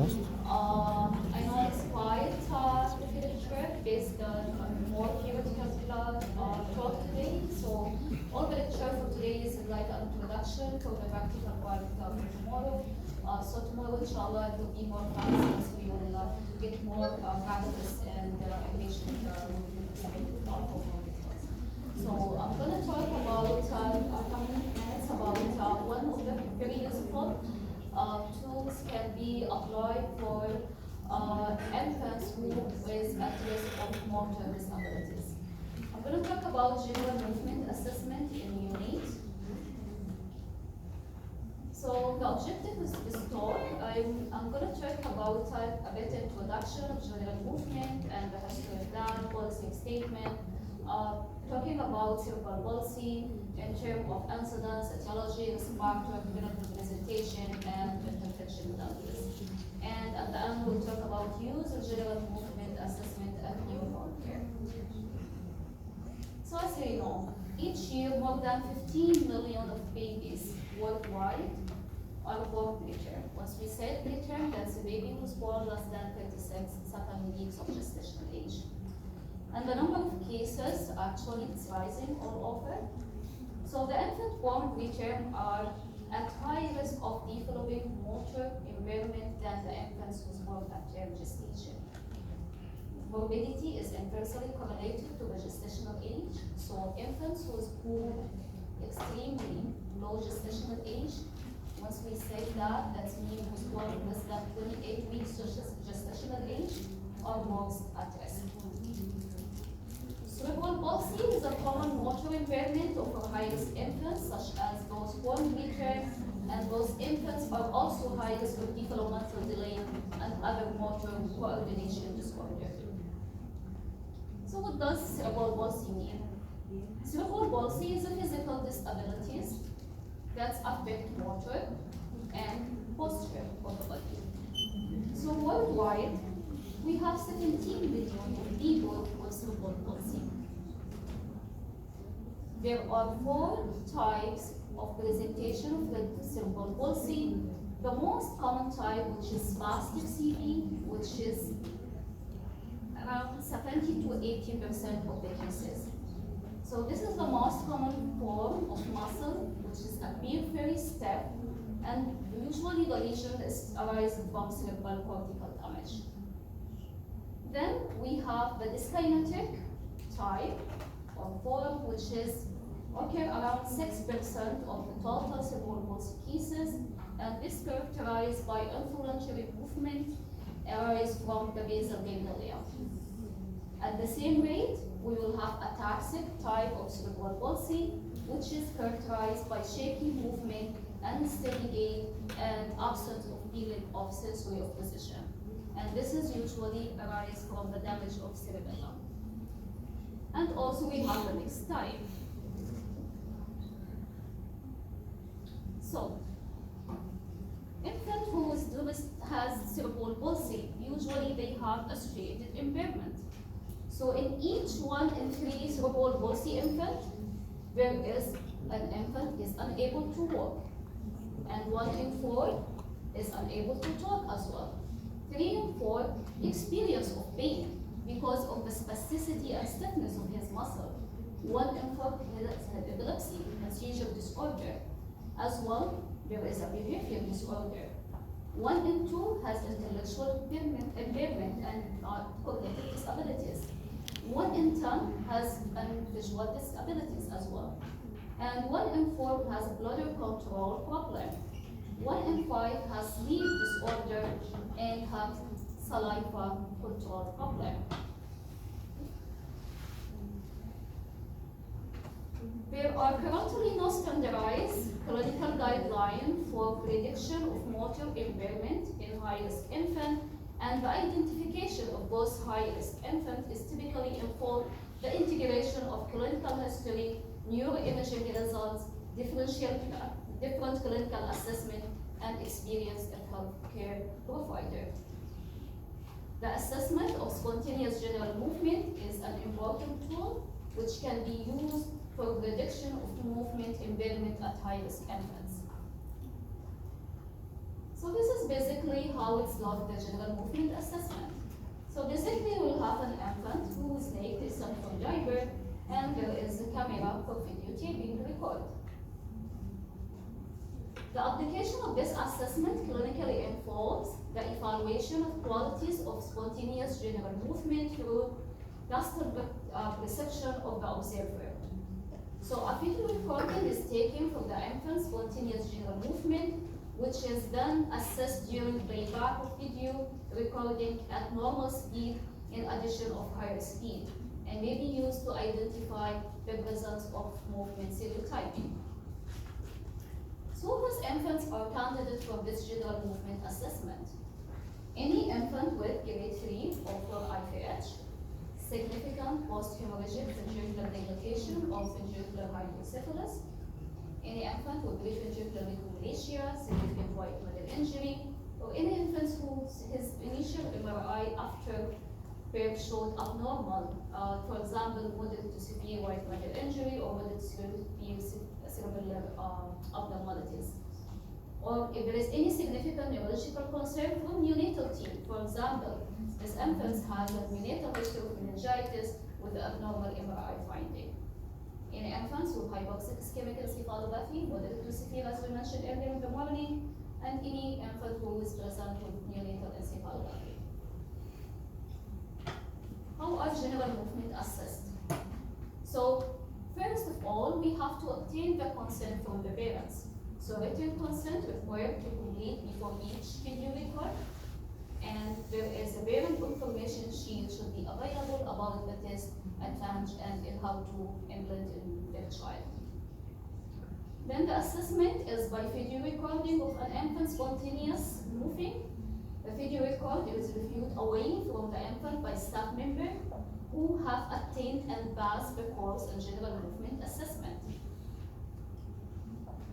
most? I know it's quite literature based on more theoretical talk today. So all the lecture for today is like an introduction for the practical part for tomorrow. So tomorrow, inshallah, it will be more classes. We will get more practice and information So I'm going to talk about a couple of minutes about one of the very useful tools can be applied for infants who is at risk of motor disabilities. I'm going to talk about general movement assessment in unit. So the objective is this talk. I'm going to talk about a bit introduction of general movement and the history plan, policy statement, talking about cerebral palsy in terms of incidence, etiology, risk factor, clinical presentation, and intervention methods. And at the end, we'll talk about use of general movement assessment at newborn care. So as you know, each year more than 15 million of babies worldwide are born preterm. Once we say preterm, that's a baby who's born less than 37 weeks of gestational age. And the number of cases actually is rising all over. So the infant born preterm are at high risk of developing motor impairment than the infants who born at term gestation. Morbidity is inversely correlated to the gestational age. So infants who is born extremely low gestational age, once we say that, that means who's born less than 28 weeks gestational age are most at risk. Cerebral palsy is a common motor impairment of high-risk infants, such as those born preterm, and those infants are also high risk of developmental delay and other motor coordination disorder. So what does cerebral palsy mean? Cerebral palsy is a physical disability that affect motor and posture of the body. So worldwide, we have 17 million people with cerebral palsy. There are 4 types of presentation of cerebral palsy. The most common type, which is spastic CP, which is around 70 to 80% of the cases. So this is the most common form of muscle, which is appear very stiff, and usually the lesion arises from cerebral cortical damage. Then we have the dyskinetic type or form, which is occur around 6% of the total cerebral palsy cases, and this characterized by involuntary movement arise from the basal ganglia. At the same rate, we will have ataxic type of cerebral palsy, which is characterized by shaky movement, unsteady gait, and absence of feeling of sensory of position. And this is usually arise from the damage of cerebellum. And also we have the next type. So, infant who has cerebral palsy, usually they have associated impairment. So in each 1 in 3 cerebral palsy infant, there is an infant is unable to walk, and 1 in 4 is unable to talk as well. 3 in 4 experience of pain because of the spasticity and stiffness of his muscle. 1 in 4 has epilepsy and seizure disorder. As well, there is a behavior disorder. 1 in 2 has intellectual impairment and cognitive disabilities. 1 in 10 has visual disabilities as well. And 1 in 4 has a bladder control problem. 1 in 5 has sleep disorder and have saliva control problem. There are currently no standardized clinical guidelines for prediction of motor impairment in high-risk infant, and the identification of those high-risk infants is typically involved the integration of clinical history, neuroimaging results, different clinical assessment, and experience of healthcare provider. The assessment of spontaneous general movement is an important tool which can be used for prediction of movement impairment at high-risk infants. So this is basically how it's like the general movement assessment. So basically we'll have an infant whose leg is up from diaper and there is a camera for videotaping record. The application of this assessment clinically involves the evaluation of qualities of spontaneous general movement through custom perception of the observer. So a video recording is taken from the infant's spontaneous general movement, which is then assessed during playback of video recording at normal speed in addition of higher speed, and may be used to identify the presence of movement stereotyping. So whose infants are candidates for this general movement assessment? Any infant with grade 3 or 4 IVH, significant post-hemorrhagic ventricular dilatation or ventricular hydrocephalus, any infant with ventricular recomalacia, significant white matter injury, or any infant his initial MRI after birth showed abnormal, for example, moderate to severe white matter injury or moderate to severe cerebral abnormalities. Or if there is any significant neurological concern from neonatal team, for example, this infant has a neonatal history of meningitis with the abnormal MRI finding. In infants with hypoxic ischemic encephalopathy, moderate to severe, as we mentioned earlier in the morning, and any infant who is present with neonatal encephalopathy. How are general movement assessed? So, first of all, we have to obtain the consent from the parents. So, written consent required to complete before each video record, and there is a parent information sheet should be available about the test advantage and in how to implement in their child. Then the assessment is by video recording of an infant spontaneous moving. The video record is reviewed away from the infant by staff member who have attained and passed the course in general movement assessment.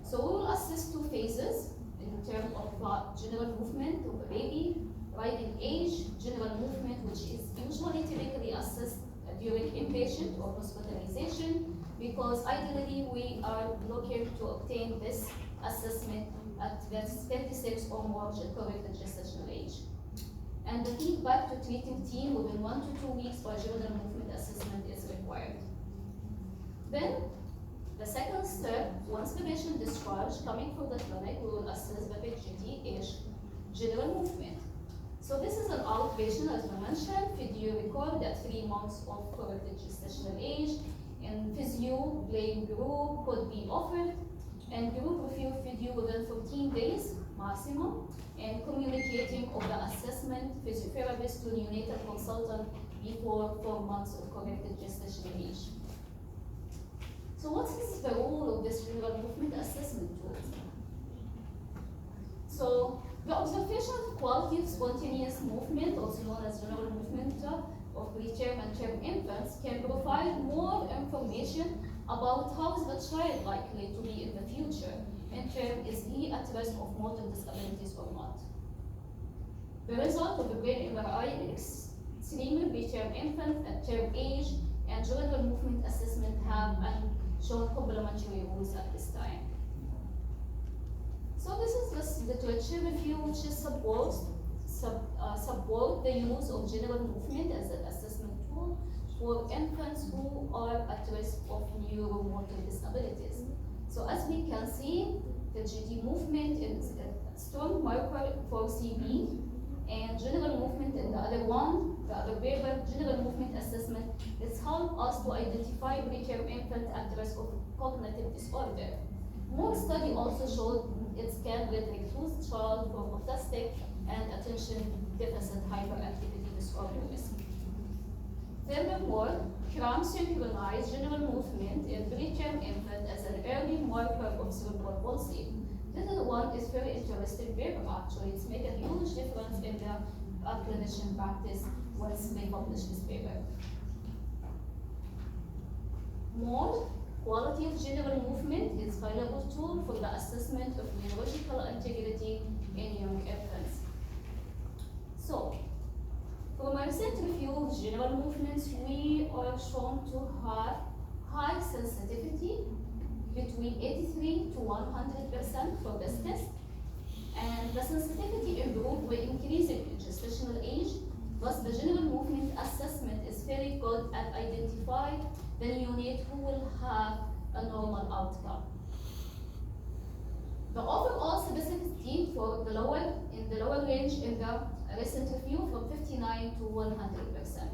So we will assess two phases in terms of general movement of a baby, riding age, general movement, which is usually typically assessed during inpatient or hospitalization, because ideally we are looking to obtain this assessment at the 36 or more corrected gestational age. And the feedback to treating team within 1 to 2 weeks for general movement assessment is required. Then, the second step, once the patient discharged, coming from the clinic, we will assess the PGT age general movement. So this is an outpatient, as we mentioned, video record at 3 months of corrected gestational age, and physio playing group could be offered, and group review video within 14 days maximum, and communicating of the assessment physiotherapist to neonatal consultant before 4 months of corrected gestational age. So what is the role of this general movement assessment tool? So the observation of quality of spontaneous movement, also known as general movement of preterm and term infants, can provide more information about how is the child likely to be in the future. In term, is he at risk of motor disabilities or not? The result of the brain MRI in extremely preterm infant at term age and general movement assessment have shown complementary rules at this time. So this is the literature review, which is support the use of general movement as an assessment tool for infants who are at risk of neuromotor disabilities. So as we can see, the GT movement is a strong marker for CB, and general movement in the other one, the other paper, general movement assessment, it's help us to identify preterm infant at risk of cognitive disorder. More study also showed it can recruit child from autistic and attention deficit hyperactivity disorders. Furthermore, CRAM synchronized general movement in preterm infant as an early marker of cerebral palsy. This one is very interesting paper actually. It's made a huge difference in the clinician practice once they publish this paper. More quality of general movement is valuable tool for the assessment of neurological integrity in young infants. So, from a recent review of general movements, we are shown to have high sensitivity between 83 to 100% for this test, And the sensitivity improved with increasing gestational age. Thus, the general movement assessment is very good at identifying the neonate who will have a normal outcome. The overall specificity for the lower range in the recent review from 59 to 100%.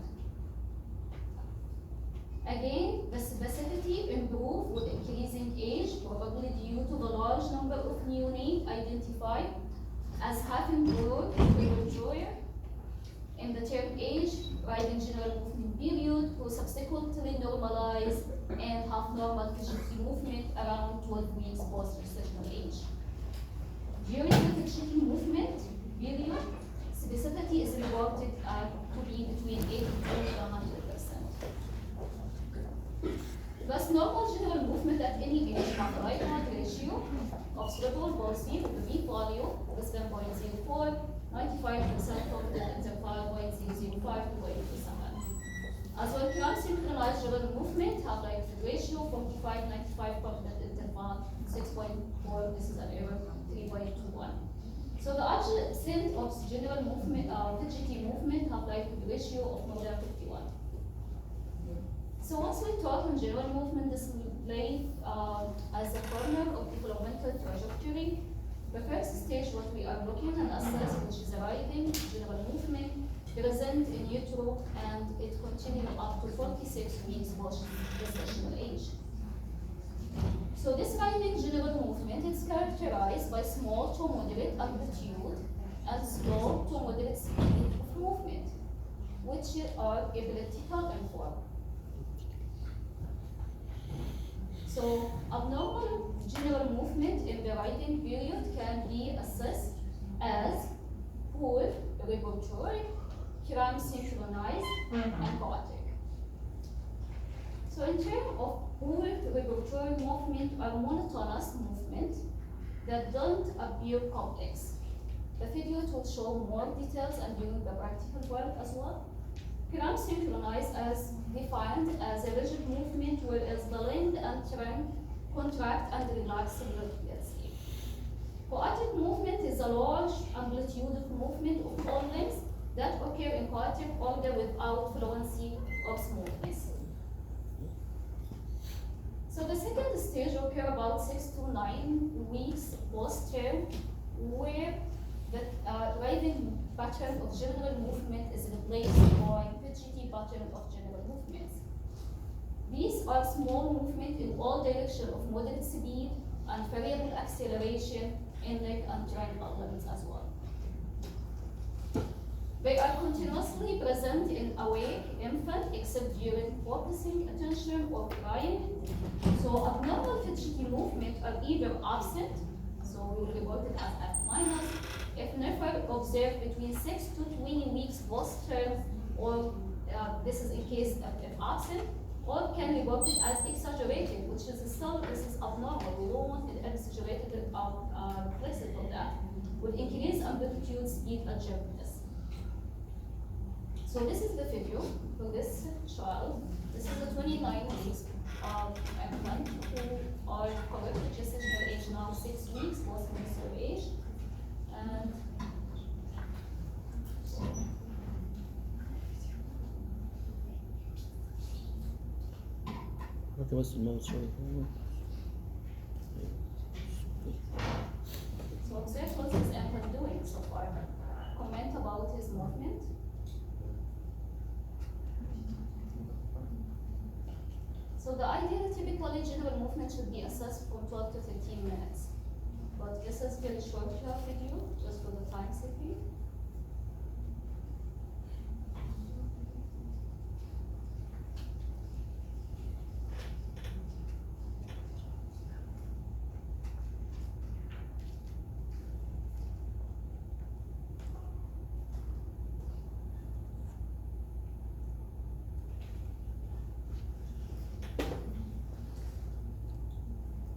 Again, the specificity improved with increasing age, probably due to the large number of neonates identified as having growth premature in the term age, right in general movement period, who subsequently normalize and have normal Fidgety movement around 12 weeks post-gestational age. During the Fidgety movement period, specificity is reported to be between 80 to 100%. Thus, normal general movement at any age have a right heart ratio of cerebral palsy with the V value less than 0.04, 95% confident interval 0.005 to 0.27. As well, cramp synchronized general movement have like a ratio 45, 95 confident interval 6.4, this is an error 3.21. So the absence of general movement, Fidgety movement have like a ratio of more than 51. So once we talk on general movement display as a corner of developmental trajectory, the first stage what we are looking and assess, which is arriving general movement, present in utero, and it continues up to 46 weeks post-gestational age. So this arriving general movement is characterized by small to moderate amplitude and slow to moderate speed of movement, which are elliptical in form. So abnormal general movement in the riding period can be assessed as poor, repertory, cramp synchronized, and chaotic. So in terms of poor repertory movement or monotonous movement that don't appear complex, the video will show more details and during the practical work as well. Cramp synchronized as defined as a rigid movement whereas the limb and trunk contract and relax simultaneously. Chaotic movement is a large amplitude of movement of all limbs that occur in chaotic order without fluency or smoothness. So the second stage occurs about 6 to 9 weeks post-term, where the driving pattern of general movement is replaced by Fidgety pattern of general movements. These are small movements in all directions of moderate speed and variable acceleration in leg and trunk limbs as well. They are continuously present in awake infant except during focusing attention or crying. So abnormal Fidgety movement are either absent, so we will report it as F-, if never observed between 6 to 20 weeks post-term, or this is in case if absent, or can be reported as exaggerated, which is still, this is abnormal. We don't want it exaggerated explicit of that, with increased amplitude, speed, and jerkiness. So this is the video for this child. This is the 29 weeks of infant who are corrected gestational age now 6 weeks, post-menstrual age. And Okay, what's the most short? so observe what is infant doing so far. Comment about his movement. So the ideal typically general movement should be assessed for 12 to 15 minutes. But this is very short video, just for the time saving.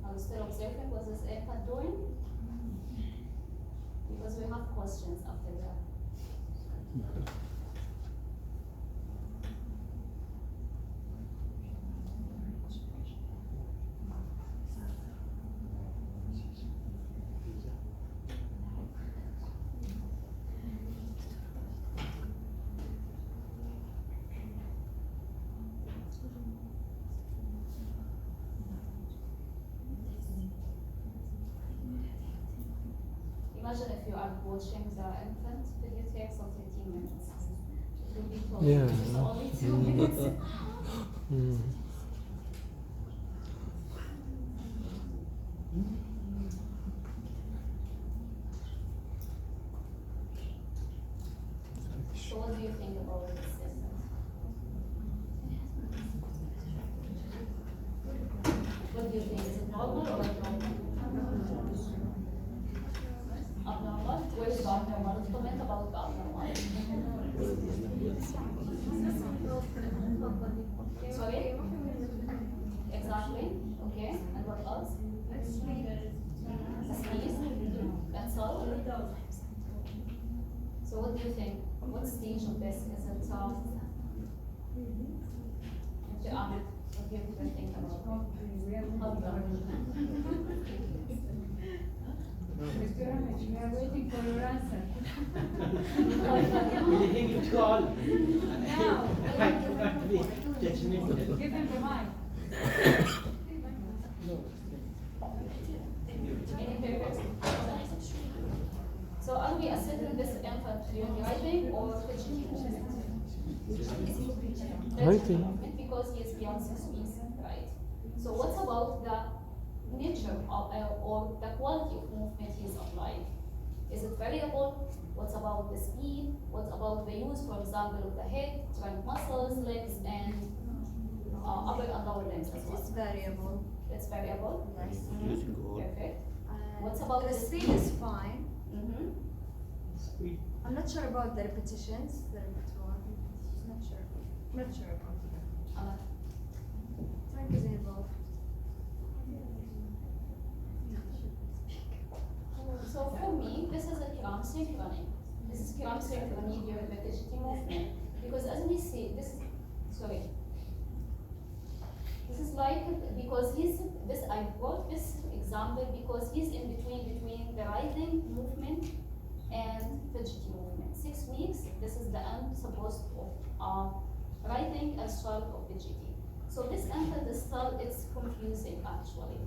Are you still observing what this infant doing? Because we have questions after that. imagine if you are watching the infant video takes of 15 minutes. It will be close. Yeah. It's only 2 minutes. Mm. So what do you think about this system? What do you think? Is it normal or abnormal? Abnormal? Where is the abnormal? Comment about the abnormal. Sorry? Exactly. Okay. And what else? Sneeze. That's all. So what do you think? What stage of this is it? What do you think about We are waiting for your answer. Will you to all? Now. I cannot be judgmental. Give him the mic. So are we assessing this infant during writing or fidgeting movement? Writing. Movement because he is beyond 6 weeks, right? So what's about the nature of, or the quality of movement he is applying? Is it variable? What's about the speed? What about the use, for example, of the head, trunk muscles, legs, and upper and lower limbs as well? It's variable. It's variable. Yes. Perfect. What's about the the speed is fine. Mm-hmm. Speed. I'm not sure about the repetitions. The repertoire. Not sure. Not sure about that. Trunk is involved. So for me, this is a kiram synchrony. This is kiram synchrony during the fidgeting movement. Because as we see, this is like, because I brought this example because he's in between the writing movement and fidgeting movement. 6 weeks, this is the end supposed of writing and start of fidgeting. So this infant is still, it's confusing actually.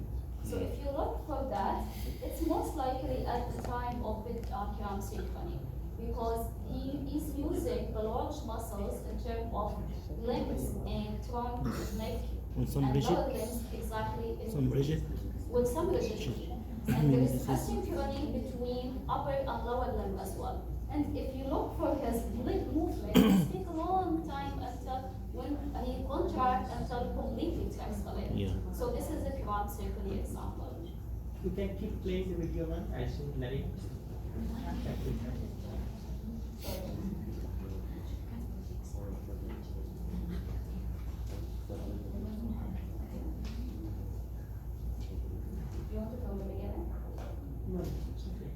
So if you look for that, it's most likely at the time of the kiram synchrony, because he is using the large muscles in terms of limbs and trunk, neck, And some and rigid, lower limbs exactly. some rigid. With some rigidity. And there is asynchrony between upper and lower limb as well. And if you look for his leg movement, it takes a long time until when he contracts until completely tracks the leg. Yeah. So this is a kiram synchrony example. You can keep playing the video, man. I should narrate. You want to from the beginning? No, it's okay.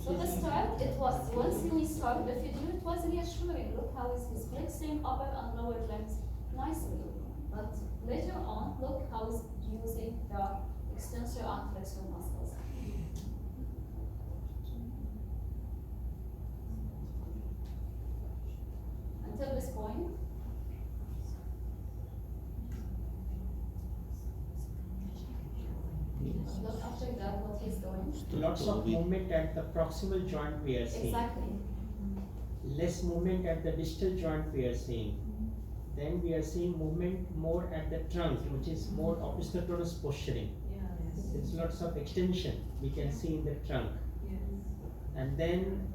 So the start, it was, once we started the video, it was reassuring. Look how he's flexing upper and lower limbs nicely. But later on, look how he's using the extensor and flexor muscles. Until this point, look after that what he's doing. Lots of movement at the proximal joint we are seeing. Exactly. Less movement at the distal joint we are seeing. Then we are seeing movement more at the trunk, which is more opisthotonous posturing. There's lots of extension we can see in the trunk. And then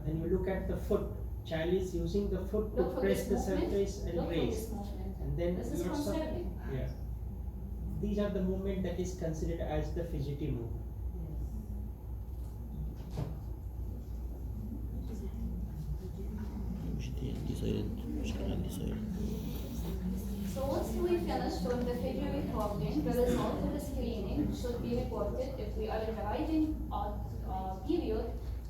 when you look at the foot, child is using the foot to Look for press this the movement. surface and Look for raise. this movement. And then This is lots of, concerning. yeah. These are the movement that is considered as the fidgety movement. So once we finish from the video recording, the result of the screening should be reported. If we are in the writing period,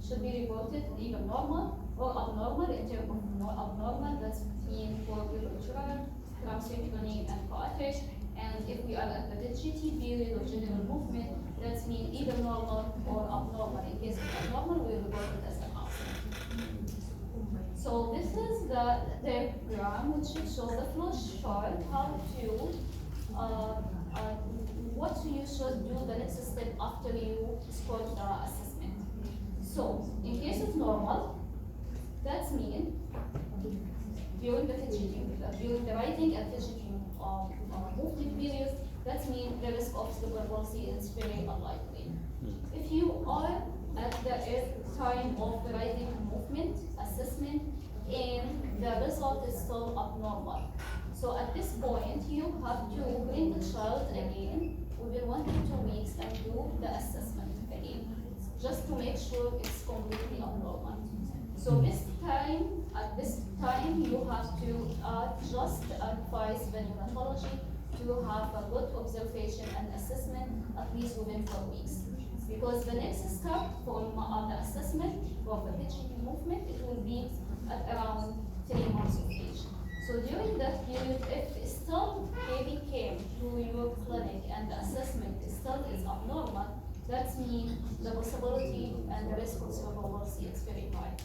should be reported either normal or abnormal. In terms of abnormal, that's mean for premature, synchrony, and co-attack. And if we are at the DGT period of general movement, that's mean either normal or abnormal. In case of abnormal, we report it as an absent. So this is the diagram which should show the flow chart, how to, what you should do the next step after you score the assessment. So, in case of normal, that's mean during the fidgeting, during the writing and fidgeting movement period, that means the risk of cerebral palsy is very unlikely. If you are at the time of the writing movement assessment and the result is still abnormal, so at this point you have to bring the child again within 1 to 2 weeks and do the assessment again, just to make sure it's completely abnormal. So at this time, you have to just advise the neonatology to have a good observation and assessment at least within 4 weeks. Because the next step from the assessment of the fidgeting movement, it will be at around 3 months of age. So during that period, if still baby came to your clinic and the assessment still is abnormal, that means the possibility and the risk of cerebral palsy is very high.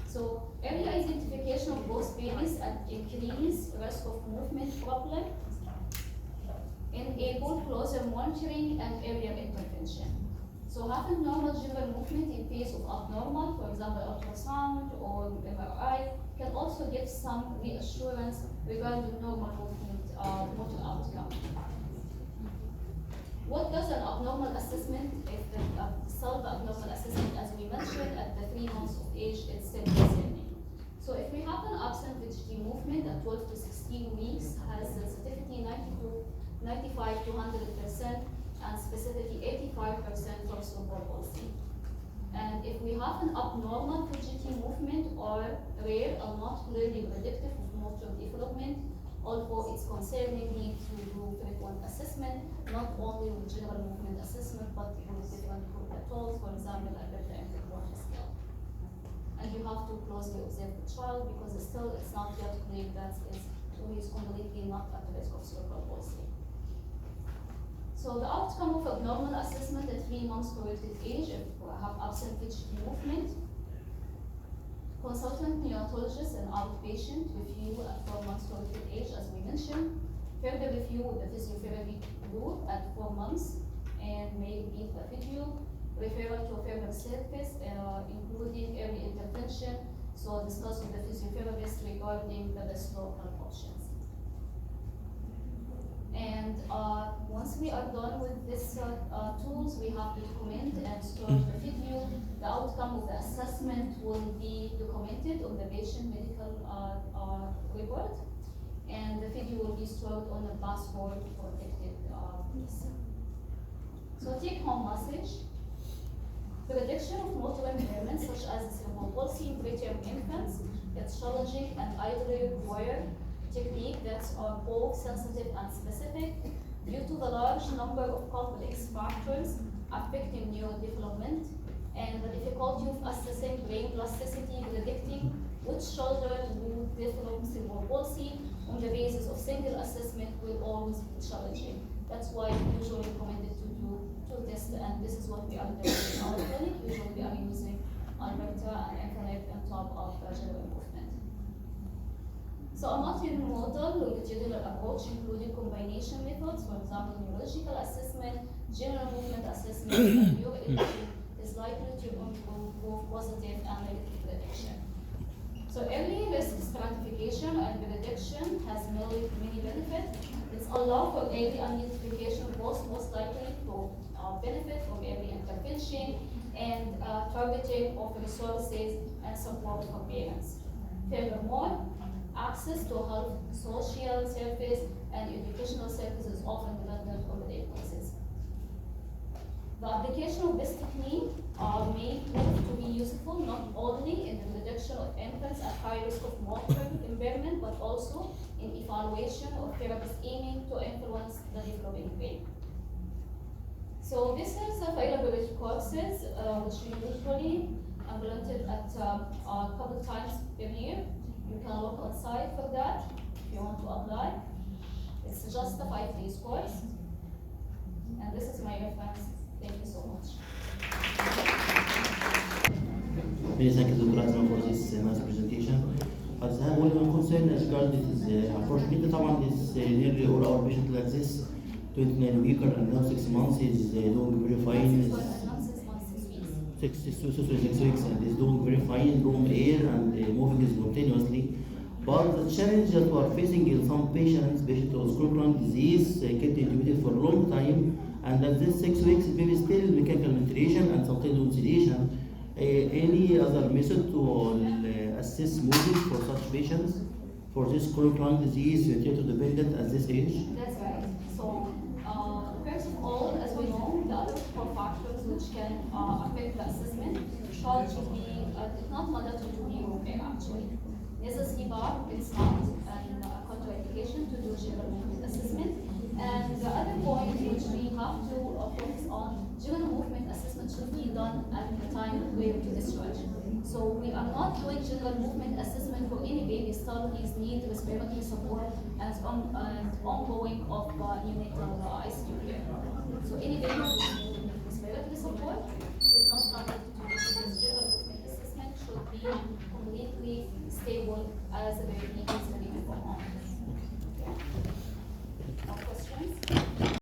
So early identification of both babies at increased risk of movement problem enable closer monitoring and earlier intervention. So having normal general movement in case of abnormal, for example ultrasound or MRI, can also give some reassurance regarding normal movement motor outcome. What does an abnormal assessment, if the self-abnormal assessment, as we mentioned, at the 3 months of age, it's still concerning. So if we have an absent fidgeting movement at 12 to 16 weeks, has sensitivity 95 to 100%, and specificity 85% for cerebral palsy. And if we have an abnormal fidgeting movement or rare or not clearly predictive of motor development, although it's concerning need to do frequent assessment, not only with general movement assessment, but with different tools, for example, Alberta Interquarter scale. And you have to closely observe the child because it's not yet clear that he is completely not at risk of cerebral palsy. So the outcome of abnormal assessment at 3 months corrected age, if we have absent fidgeting movement, consultant neonatologist and outpatient review at 4 months corrected age, as we mentioned. Further review with the physiotherapy group at 4 months and may repeat the video. Referral to a further service, including early intervention. So discuss with the physiotherapist regarding the best local options. And once we are done with these tools, we have to document and store the video. The outcome of the assessment will be documented on the patient medical report, and the video will be stored on a password protected piece. So take home message. Prediction of motor impairments such as cerebral palsy in preterm infants, it's challenging and ideally require technique that are both sensitive and specific due to the large number of complex factors affecting neurodevelopment and the difficulty of assessing brain plasticity, predicting which children will develop cerebral palsy on the basis of single assessment will always be challenging. That's why we usually recommended to do 2 tests, and this is what we are doing in our clinic. Usually we are using Alberta and Infinite on top of general movement. So a multimodal longitudinal approach including combination methods, for example, neurological assessment, general movement assessment, and neuroimaging is likely to improve both positive and negative prediction. So early risk stratification and prediction has many benefits. It's allow for early identification, most likely to benefit from early intervention and targeting of resources and support for parents. Furthermore, access to health, social service, and educational services often dependent on the diagnosis. The application of this technique may prove to be useful not only in the reduction of infants at high risk of motor impairment, but also in evaluation of therapies aiming to influence the developing brain. So this is available with courses which we usually implemented at a couple times per year. You can look outside for that if you want to apply. It's just a 5 days course. And this is my reference. Thank you so much. Many thank you, Dr. Azman, for this nice presentation. As I have one concern as regards this unfortunately, this nearly all our patients like this, 29 weeks and now 6 months is doing very fine. 6 weeks and is doing very fine in room air and moving spontaneously. But the challenge that we are facing in some patients with chronic disease, kept intubated for a long time, and at this 6 weeks, maybe still mechanical ventilation and sometimes on sedation. Any other method to assess movement for such patients for this chronic lung disease, ventilator dependent at this age? That's right. So, first of all, as we know, the other four factors which can affect the assessment should be not mandatory to be okay actually. Nasal CPAP, it's not a contraindication to do general movement assessment. And the other point which we have to focus on, general movement assessment should be done at the time prior to discharge. So we are not doing general movement assessment for any baby still his need respiratory support and ongoing of neonatal ICU care. So any baby with respiratory support is not covered to this general movement assessment should be completely stable as a baby is ready for home.